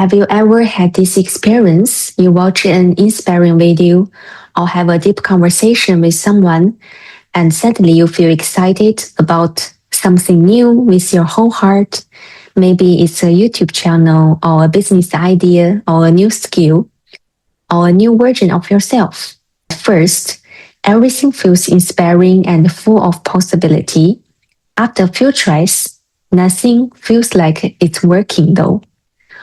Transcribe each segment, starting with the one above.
Have you ever had this experience? You watch an inspiring video or have a deep conversation with someone, and suddenly you feel excited about something new with your whole heart. Maybe it's a YouTube channel or a business idea or a new skill or a new version of yourself. At first, everything feels inspiring and full of possibility. After a few tries, nothing feels like it's working though.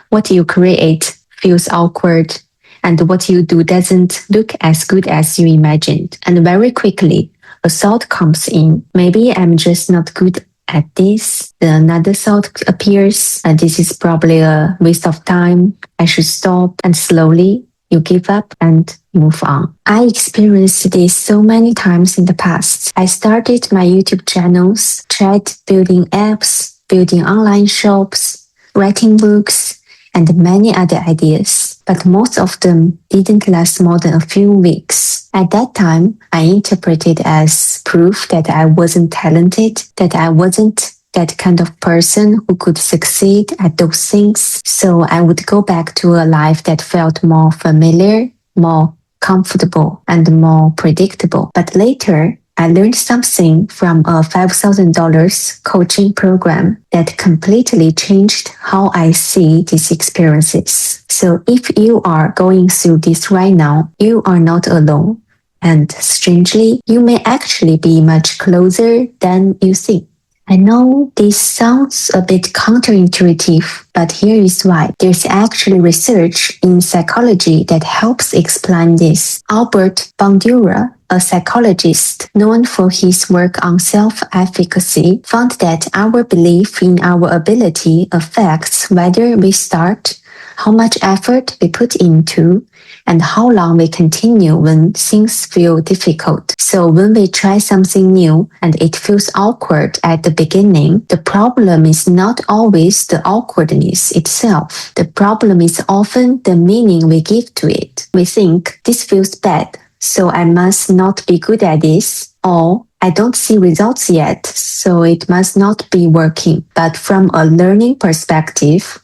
What you create feels awkward, and what you do doesn't look as good as you imagined. And very quickly, a thought comes in. Maybe I'm just not good at this. Then another thought appears, and this is probably a waste of time. I should stop. And slowly, you give up and move on. I experienced this so many times in the past. I started my YouTube channels, tried building apps, building online shops, writing books, and many other ideas, but most of them didn't last more than a few weeks. At that time, I interpreted as proof that I wasn't talented, that I wasn't that kind of person who could succeed at those things. So I would go back to a life that felt more familiar, more comfortable, and more predictable. But later, I learned something from a $5,000 coaching program that completely changed how I see these experiences. So if you are going through this right now, you are not alone. And strangely, you may actually be much closer than you think. I know this sounds a bit counterintuitive, but here is why. There's actually research in psychology that helps explain this. Albert Bandura, a psychologist known for his work on self-efficacy, found that our belief in our ability affects whether we start, how much effort we put into, and how long we continue when things feel difficult. So when we try something new and it feels awkward at the beginning, the problem is not always the awkwardness itself. The problem is often the meaning we give to it. We think, this feels bad, so I must not be good at this, or I don't see results yet, so it must not be working. But from a learning perspective,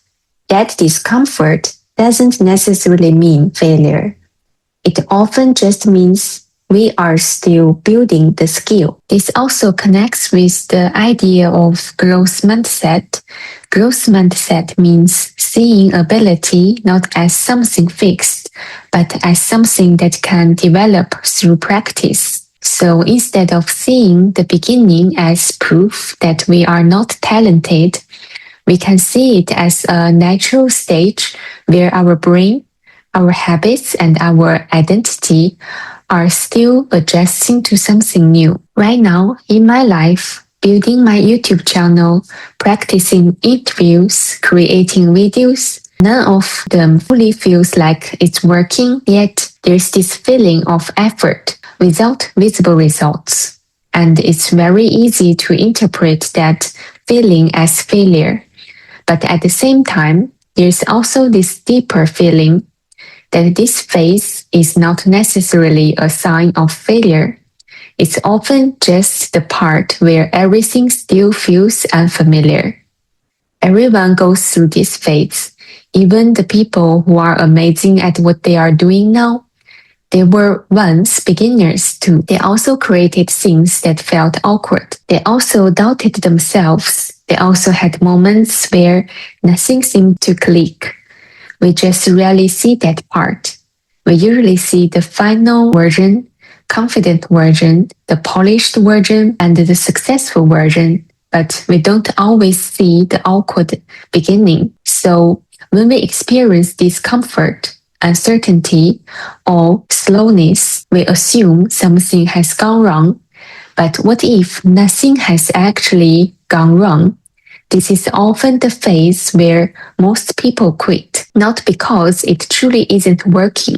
that discomfort doesn't necessarily mean failure. It often just means we are still building the skill. This also connects with the idea of growth mindset. Growth mindset means seeing ability not as something fixed, but as something that can develop through practice. So instead of seeing the beginning as proof that we are not talented, we can see it as a natural stage where our brain, our habits, and our identity are still adjusting to something new. Right now, in my life, building my YouTube channel, practicing interviews, creating videos, none of them fully feels like it's working, yet there's this feeling of effort without visible results. And it's very easy to interpret that feeling as failure. But at the same time, there's also this deeper feeling that this phase is not necessarily a sign of failure. It's often just the part where everything still feels unfamiliar. Everyone goes through this phase, even the people who are amazing at what they are doing now. They were once beginners too. They also created things that felt awkward. They also doubted themselves. They also had moments where nothing seemed to click. We just rarely see that part. We usually see the final version, confident version, the polished version, and the successful version, but we don't always see the awkward beginning. So when we experience discomfort, uncertainty, or slowness, we assume something has gone wrong. But what if nothing has actually gone wrong? This is often the phase where most people quit, not because it truly isn't working,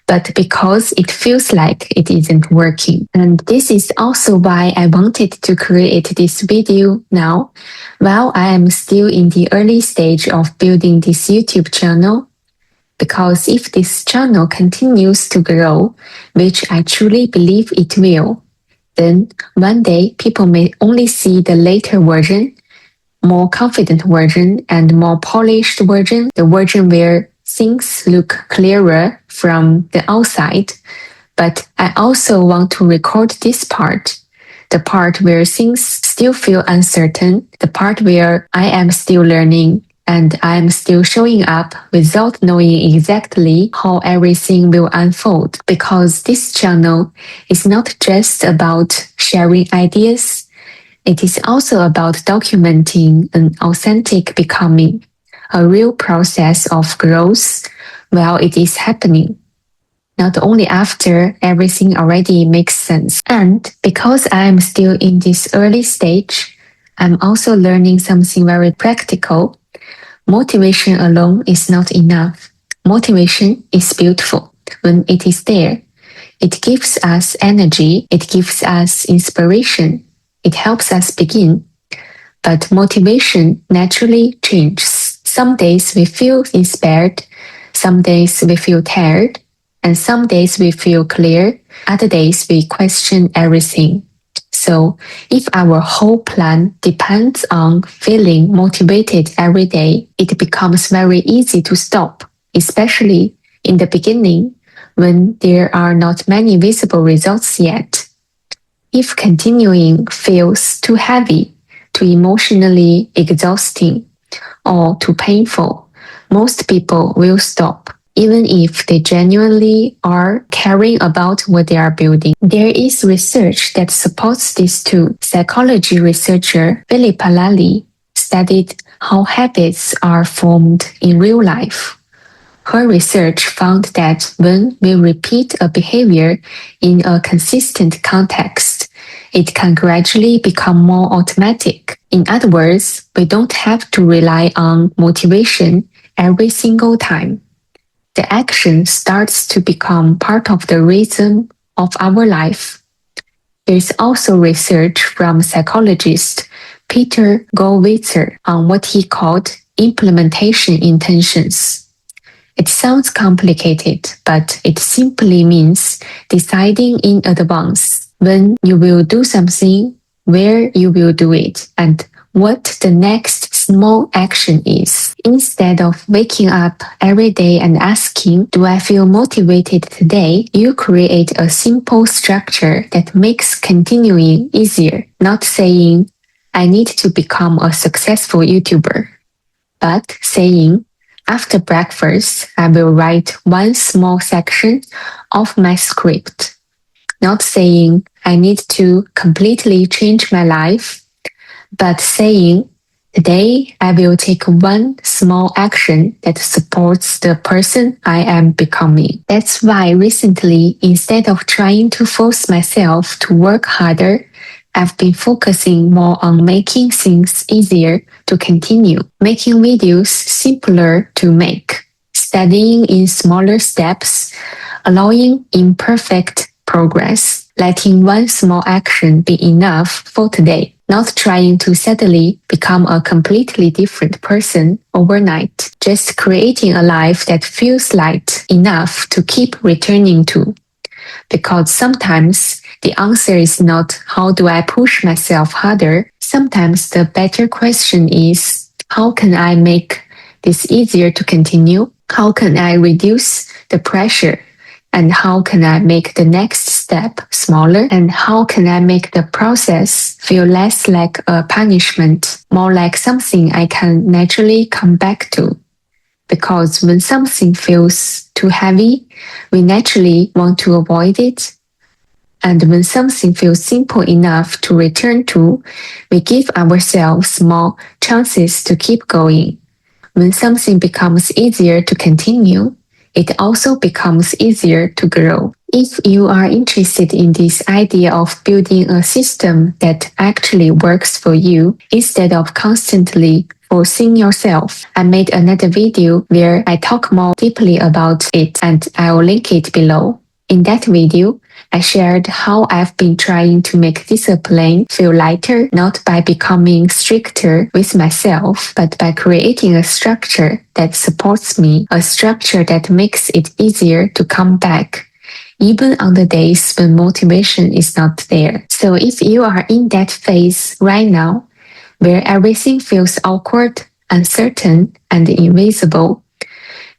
but because it feels like it isn't working. And this is also why I wanted to create this video now, while I am still in the early stage of building this YouTube channel. Because if this channel continues to grow, which I truly believe it will, then one day people may only see the later version, more confident version and more polished version, the version where things look clearer from the outside. But I also want to record this part, the part where things still feel uncertain, the part where I am still learning and I am still showing up without knowing exactly how everything will unfold. Because this channel is not just about sharing ideas, it is also about documenting an authentic becoming, a real process of growth while it is happening, not only after everything already makes sense. And because I am still in this early stage, I'm also learning something very practical. Motivation alone is not enough. Motivation is beautiful when it is there. It gives us energy, it gives us inspiration, it helps us begin. But motivation naturally changes. Some days we feel inspired, some days we feel tired, and some days we feel clear, other days we question everything. So, if our whole plan depends on feeling motivated every day, it becomes very easy to stop, especially in the beginning when there are not many visible results yet. If continuing feels too heavy, too emotionally exhausting, or too painful, most people will stop, even if they genuinely are caring about what they are building. There is research that supports this too. Psychology researcher Philippa Lally studied how habits are formed in real life. Her research found that when we repeat a behavior in a consistent context, it can gradually become more automatic. In other words, we don't have to rely on motivation every single time. The action starts to become part of the rhythm of our life. There is also research from psychologist Peter Goldwitzer on what he called implementation intentions. It sounds complicated, but it simply means deciding in advance when you will do something, where you will do it, and what the next small action is. Instead of waking up every day and asking, do I feel motivated today? You create a simple structure that makes continuing easier, not saying, I need to become a successful YouTuber, but saying, after breakfast, I will write one small section of my script. Not saying I need to completely change my life, but saying, today I will take one small action that supports the person I am becoming. That's why recently, instead of trying to force myself to work harder, I've been focusing more on making things easier to continue, making videos simpler to make, studying in smaller steps, allowing imperfect progress, letting one small action be enough for today, not trying to suddenly become a completely different person overnight, just creating a life that feels light enough to keep returning to. Because sometimes the answer is not how do I push myself harder? Sometimes the better question is how can I make this easier to continue? How can I reduce the pressure? And how can I make the next step smaller? And how can I make the process feel less like a punishment, more like something I can naturally come back to? Because when something feels too heavy, we naturally want to avoid it. And when something feels simple enough to return to, we give ourselves more chances to keep going. When something becomes easier to continue, it also becomes easier to grow. If you are interested in this idea of building a system that actually works for you instead of constantly forcing yourself, I made another video where I talk more deeply about it and I will link it below. In that video, I shared how I've been trying to make discipline feel lighter, not by becoming stricter with myself, but by creating a structure that supports me, a structure that makes it easier to come back, even on the days when motivation is not there. So if you are in that phase right now, where everything feels awkward, uncertain, and invisible.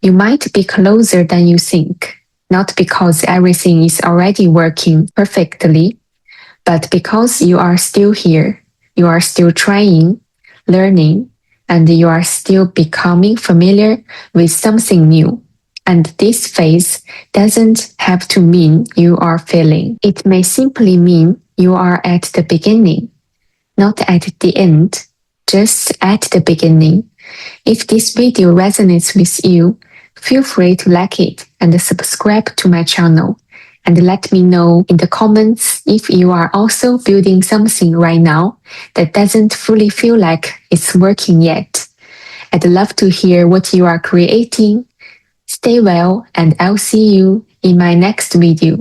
You might be closer than you think, not because everything is already working perfectly, but because you are still here, you are still trying, learning, and you are still becoming familiar with something new. And this phase doesn't have to mean you are failing. It may simply mean you are at the beginning, not at the end, just at the beginning. If this video resonates with you, feel free to like it and subscribe to my channel. And let me know in the comments if you are also building something right now that doesn't fully feel like it's working yet. I'd love to hear what you are creating. Stay well, and I'll see you in my next video.